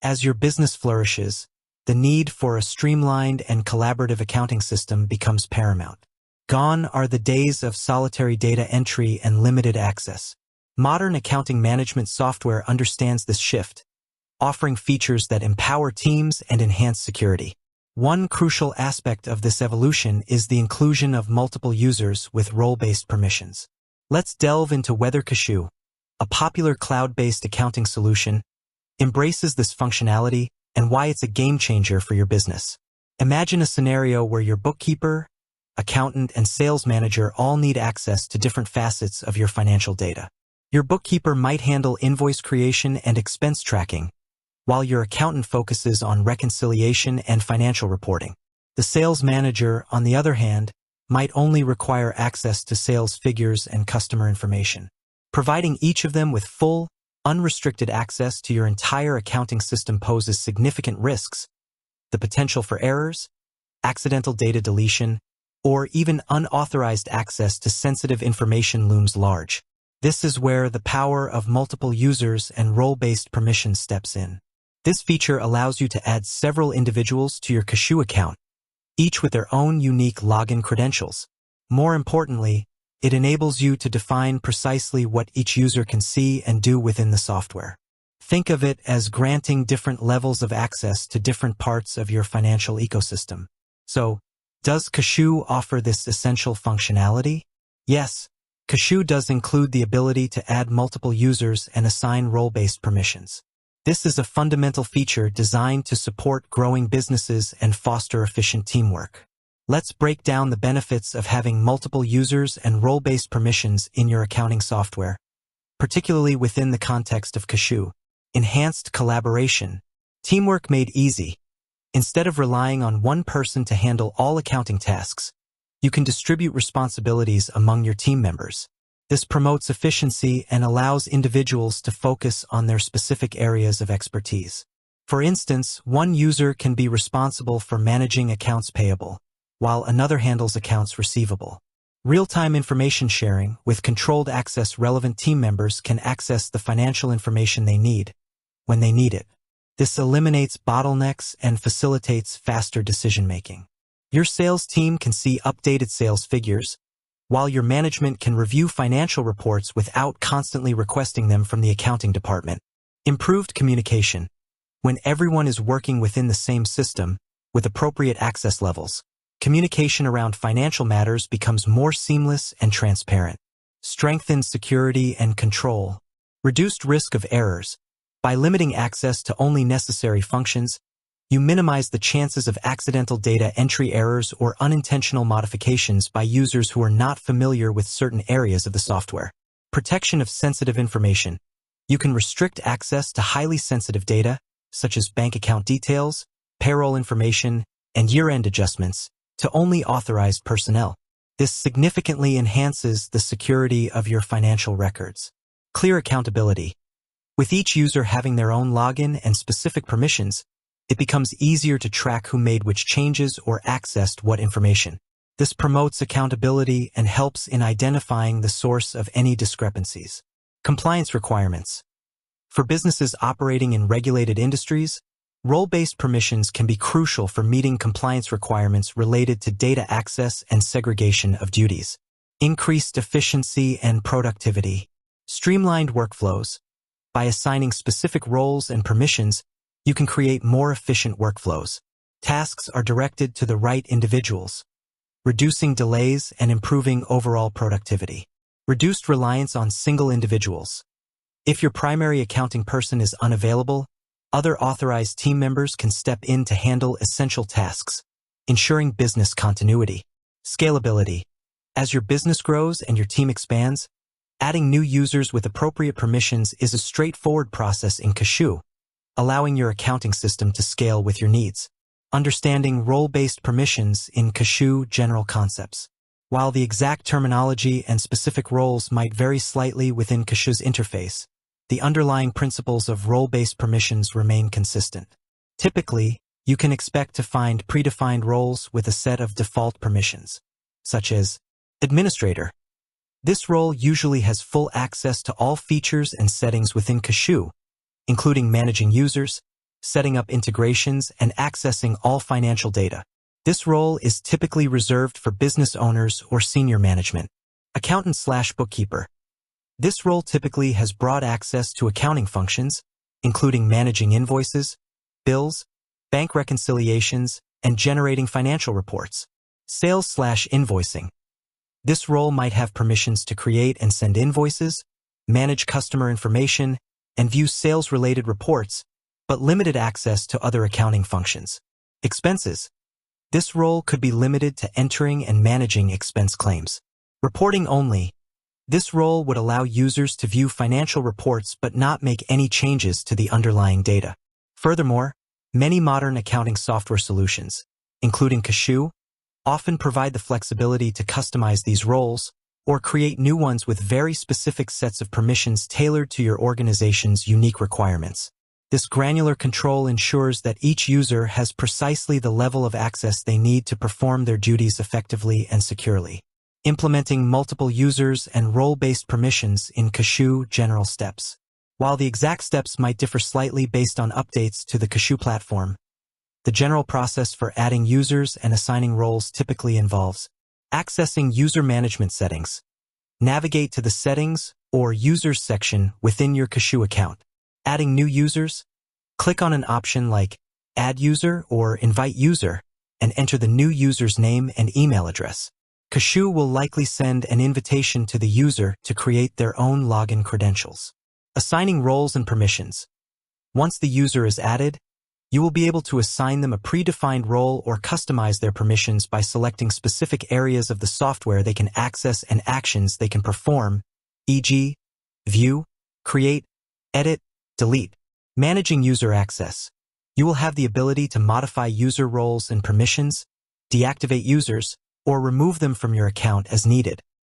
As your business flourishes, the need for a streamlined and collaborative accounting system becomes paramount. Gone are the days of solitary data entry and limited access. Modern accounting management software understands this shift, offering features that empower teams and enhance security. One crucial aspect of this evolution is the inclusion of multiple users with role-based permissions. Let's delve into whether Kashoo, a popular cloud-based accounting solution, embraces this functionality and why it's a game-changer for your business. Imagine a scenario where your bookkeeper, accountant, and sales manager all need access to different facets of your financial data. Your bookkeeper might handle invoice creation and expense tracking, while your accountant focuses on reconciliation and financial reporting. The sales manager, on the other hand, might only require access to sales figures and customer information. Providing each of them with full, unrestricted access to your entire accounting system poses significant risks. The potential for errors, accidental data deletion, or even unauthorized access to sensitive information looms large. This is where the power of multiple users and role-based permissions steps in. This feature allows you to add several individuals to your Kashoo account, each with their own unique login credentials. More importantly, it enables you to define precisely what each user can see and do within the software. Think of it as granting different levels of access to different parts of your financial ecosystem. So, does Kashoo offer this essential functionality? Yes, Kashoo does include the ability to add multiple users and assign role-based permissions. This is a fundamental feature designed to support growing businesses and foster efficient teamwork. Let's break down the benefits of having multiple users and role-based permissions in your accounting software, particularly within the context of Kashoo. Enhanced collaboration. Teamwork made easy. Instead of relying on one person to handle all accounting tasks, you can distribute responsibilities among your team members. This promotes efficiency and allows individuals to focus on their specific areas of expertise. For instance, one user can be responsible for managing accounts payable, while another handles accounts receivable. Real-time information sharing with controlled access. Relevant team members can access the financial information they need when they need it. This eliminates bottlenecks and facilitates faster decision-making. Your sales team can see updated sales figures, while your management can review financial reports without constantly requesting them from the accounting department. Improved communication. When everyone is working within the same system, with appropriate access levels, communication around financial matters becomes more seamless and transparent. Strengthened security and control. Reduced risk of errors. By limiting access to only necessary functions, you minimize the chances of accidental data entry errors or unintentional modifications by users who are not familiar with certain areas of the software. Protection of sensitive information. You can restrict access to highly sensitive data, such as bank account details, payroll information, and year-end adjustments, to only authorized personnel. This significantly enhances the security of your financial records. Clear accountability. With each user having their own login and specific permissions, it becomes easier to track who made which changes or accessed what information. This promotes accountability and helps in identifying the source of any discrepancies. Compliance requirements. For businesses operating in regulated industries, role-based permissions can be crucial for meeting compliance requirements related to data access and segregation of duties. Increased efficiency and productivity. Streamlined workflows. By assigning specific roles and permissions, you can create more efficient workflows. Tasks are directed to the right individuals, reducing delays and improving overall productivity. Reduced reliance on single individuals. If your primary accounting person is unavailable, other authorized team members can step in to handle essential tasks, ensuring business continuity. Scalability. As your business grows and your team expands, adding new users with appropriate permissions is a straightforward process in Kashoo, allowing your accounting system to scale with your needs. Understanding role-based permissions in Kashoo. General concepts. While the exact terminology and specific roles might vary slightly within Kashoo's interface, the underlying principles of role-based permissions remain consistent. Typically, you can expect to find predefined roles with a set of default permissions, such as administrator. This role usually has full access to all features and settings within Kashoo, including managing users, setting up integrations, and accessing all financial data. This role is typically reserved for business owners or senior management. Accountant/bookkeeper. This role typically has broad access to accounting functions, including managing invoices, bills, bank reconciliations, and generating financial reports. Sales/invoicing. This role might have permissions to create and send invoices, manage customer information, and view sales-related reports, but limited access to other accounting functions. Expenses. This role could be limited to entering and managing expense claims. Reporting only. This role would allow users to view financial reports but not make any changes to the underlying data. Furthermore, many modern accounting software solutions, including Kashoo, often provide the flexibility to customize these roles or create new ones with very specific sets of permissions tailored to your organization's unique requirements. This granular control ensures that each user has precisely the level of access they need to perform their duties effectively and securely. Implementing multiple users and role-based permissions in Kashoo general steps. While the exact steps might differ slightly based on updates to the Kashoo platform, the general process for adding users and assigning roles typically involves accessing user management settings. Navigate to the Settings or Users section within your Kashoo account. Adding new users. Click on an option like Add User or Invite User and enter the new user's name and email address. Kashoo will likely send an invitation to the user to create their own login credentials. Assigning roles and permissions. Once the user is added, you will be able to assign them a predefined role or customize their permissions by selecting specific areas of the software they can access and actions they can perform, e.g., view, create, edit, delete. Managing user access. You will have the ability to modify user roles and permissions, deactivate users, or remove them from your account as needed.